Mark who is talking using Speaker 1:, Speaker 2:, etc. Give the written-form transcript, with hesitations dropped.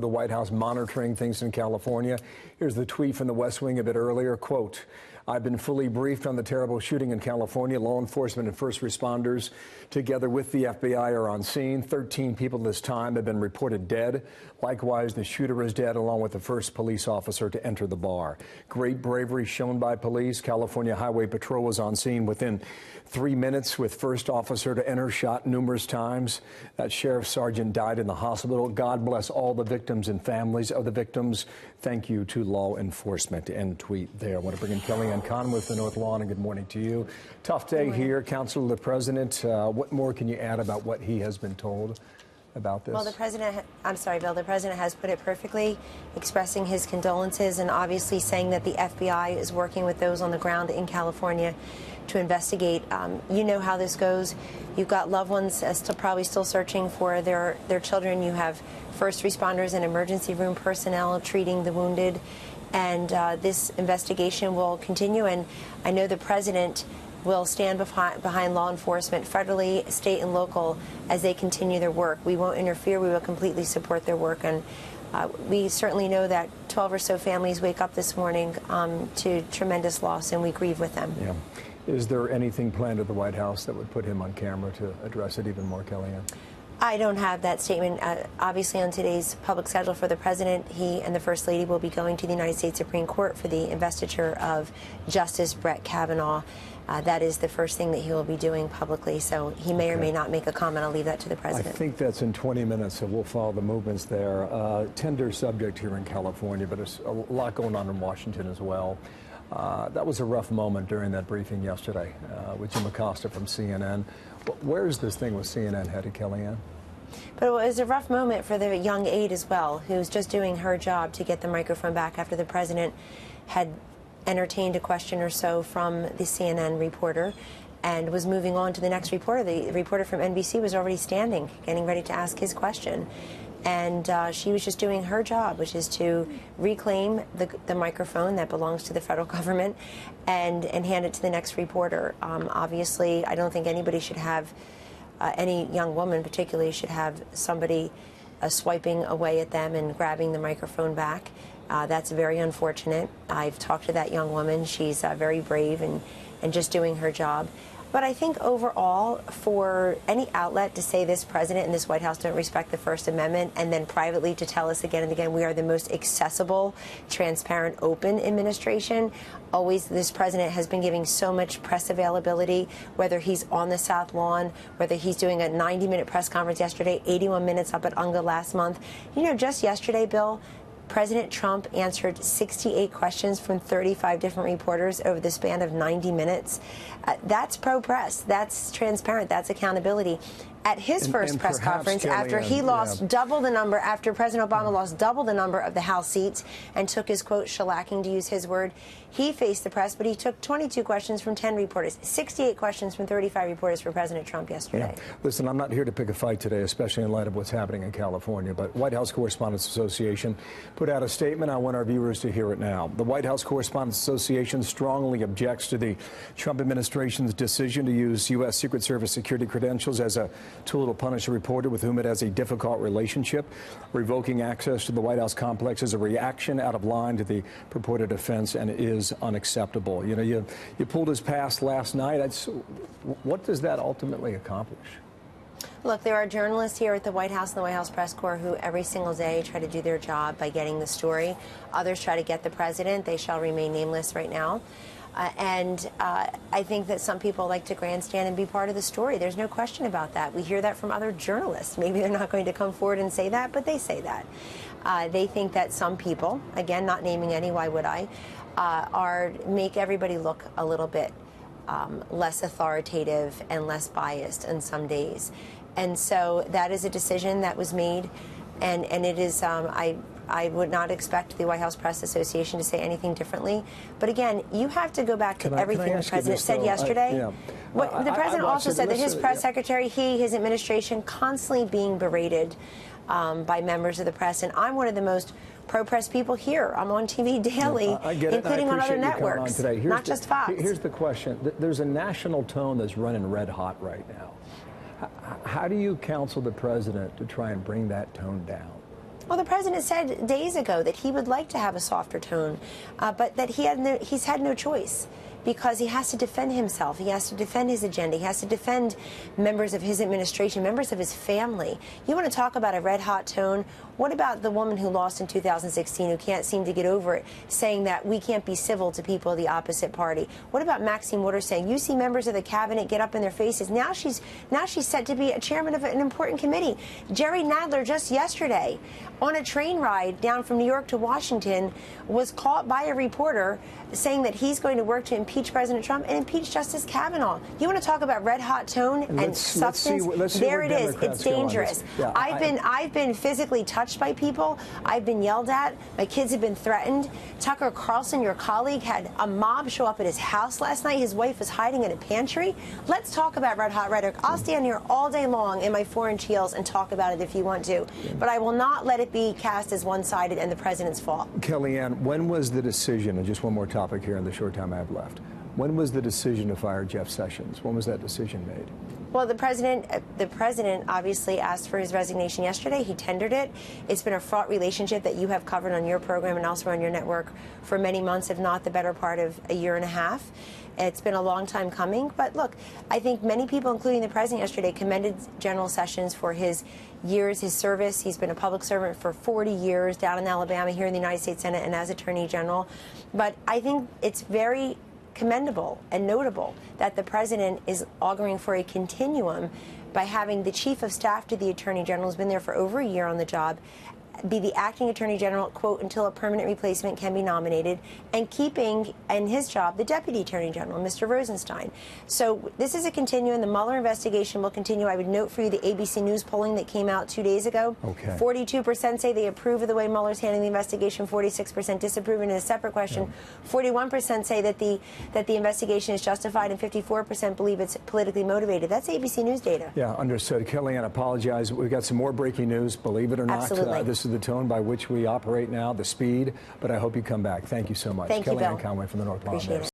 Speaker 1: The White House monitoring things in California. Here's the tweet from the West Wing a bit earlier. Quote, I've been fully briefed on the terrible shooting in California. Law enforcement and first responders, together with the FBI, are on scene. 13 people this time have been reported dead. Likewise, the shooter is dead, along with the first police officer to enter the bar. Great bravery shown by police. California Highway Patrol was on scene within 3 minutes, with first officer to enter, shot numerous times. That sheriff sergeant died in the hospital. God bless all the victims and families of the victims. Thank you to law enforcement. End tweet there. I want to bring in Kellyanne Conway from the North Lawn, and good morning to you. Tough day here. Counselor, the president, what more can you add about what he has been told about this?
Speaker 2: Well, the president, I'm sorry, Bill, the president has put it perfectly, expressing his condolences and obviously saying that the FBI is working with those on the ground in California to investigate. You know how this goes. You've got loved ones probably still searching for their children. You have first responders and emergency room personnel treating the wounded. And this investigation will continue. And I know the president will stand behind law enforcement, federally, state, and local, as they continue their work. We won't interfere. We will completely support their work. And we certainly know that 12 or so families wake up this morning to tremendous loss, and we grieve with them.
Speaker 1: Yeah. Is there anything planned at the White House that would put him on camera to address it even more, Kellyanne?
Speaker 2: I don't have that statement. Obviously, on today's public schedule for the president, he and the First Lady will be going to the United States Supreme Court for the investiture of Justice Brett Kavanaugh. That is the first thing that he will be doing publicly, so he may or may not make a comment. I'll leave that to the president.
Speaker 1: I think that's in 20 minutes, so we'll follow the movements there. Tender subject here in California, but there's a lot going on in Washington as well. That was a rough moment during that briefing yesterday with Jim Acosta from CNN. Where is this thing with CNN headed, Kellyanne?
Speaker 2: But it was a rough moment for the young aide as well, who's just doing her job to get the microphone back after the president had entertained a question or so from the CNN reporter and was moving on to the next reporter. The reporter from NBC was already standing, getting ready to ask his question. And she was just doing her job, which is to reclaim the microphone that belongs to the federal government and hand it to the next reporter. Obviously, I don't think anybody should have, any young woman particularly, should have somebody swiping away at them and grabbing the microphone back. That's very unfortunate. I've talked to that young woman. She's very brave and just doing her job. But I think overall, for any outlet to say this president and this White House don't respect the First Amendment, and then privately to tell us again and again we are the most accessible, transparent, open administration, always this president has been giving so much press availability, whether he's on the South Lawn, whether he's doing a 90-minute press conference yesterday, 81 minutes up at UNGA last month. You know, just yesterday, Bill, President Trump answered 68 questions from 35 different reporters over the span of 90 minutes. That's pro-press. That's transparent. That's accountability. At his first press conference, after he lost double the number, after President Obama lost double the number of the House seats and took his, quote, shellacking, to use his word, he faced the press, but he took 22 questions from 10 reporters, 68 questions from 35 reporters for President Trump yesterday.
Speaker 1: Yeah. Listen, I'm not here to pick a fight today, especially in light of what's happening in California, but White House Correspondents Association put out a statement. I want our viewers to hear it now. The White House Correspondents Association strongly objects to the Trump administration's decision to use U.S. Secret Service security credentials as a tool to punish a reporter with whom it has a difficult relationship. Revoking access to the White House complex is a reaction out of line to the purported offense and is unacceptable. You know, you pulled his past last night. What does that ultimately accomplish?
Speaker 2: Look, there are journalists here at the White House and the White House Press Corps who every single day try to do their job by getting the story. Others try to get the president. They shall remain nameless right now. I think that some people like to grandstand and be part of the story. There's no question about that. We hear that from other journalists. Maybe they're not going to come forward and say that, but they say that. They think that some people, again, not naming any, why would I, make everybody look a little bit less authoritative and less biased on some days. And so that is a decision that was made, and it is, I would not expect the White House Press Association to say anything differently. But again, you have to go back to everything the president said yesterday. The president also said that his press secretary, his administration, constantly being berated by members of the press. And I'm one of the most pro-press people here. I'm on TV daily, including on other networks, not just Fox.
Speaker 1: Here's the question. There's a national tone that's running red hot right now. How do you counsel the president to try and bring that tone down?
Speaker 2: Well, the president said days ago that he would like to have a softer tone, but that he's had no choice, because he has to defend himself. He has to defend his agenda. He has to defend members of his administration, members of his family. You want to talk about a red hot tone? What about the woman who lost in 2016 who can't seem to get over it, saying that we can't be civil to people of the opposite party? What about Maxine Waters saying, you see members of the cabinet get up in their faces? Now she's set to be a chairman of an important committee. Jerry Nadler just yesterday on a train ride down from New York to Washington was caught by a reporter saying that he's going to work to impeach President Trump and impeach Justice Kavanaugh. You want to talk about red hot tone and substance? There it is. It's dangerous. Yeah, I've been physically touched by people. I've been yelled at. My kids have been threatened. Tucker Carlson, your colleague, had a mob show up at his house last night. His wife was hiding in a pantry. Let's talk about red hot rhetoric. I'll stand here all day long in my 4-inch heels and talk about it if you want to, but I will not let it be cast as one-sided and the president's fault.
Speaker 1: Kellyanne, when was the decision, and just one more topic here in the short time I have left, when was the decision to fire Jeff Sessions? When was that decision made?
Speaker 2: Well, the president obviously asked for his resignation yesterday. He tendered it. It's been a fraught relationship that you have covered on your program and elsewhere on your network for many months, if not the better part of a year and a half. It's been a long time coming. But look, I think many people, including the president yesterday, commended General Sessions for his years, his service. He's been a public servant for 40 years down in Alabama, here in the United States Senate, and as Attorney General. But I think it's very commendable and notable that the president is auguring for a continuum by having the chief of staff to the attorney general, who's been there for over a year on the job, be the acting attorney general, quote, until a permanent replacement can be nominated, and keeping in his job the deputy attorney general, Mr. Rosenstein. So this is a continuum. The Mueller investigation will continue. I would note for you the ABC News polling that came out 2 days ago.
Speaker 1: Okay.
Speaker 2: 42% say they approve of the way Mueller's handling the investigation. 46% disapprove. And in a separate question, 41% say that the investigation is justified, and 54% believe it's politically motivated. That's ABC News data.
Speaker 1: Yeah, understood. Kellyanne, I apologize. We've got some more breaking news. Believe it or not,
Speaker 2: absolutely.
Speaker 1: This is the tone by which we operate now, the speed, but I hope you come back. Thank you so much.
Speaker 2: Thank you, Bill.
Speaker 1: Kellyanne Conway from the North Lawn.
Speaker 2: Appreciate it.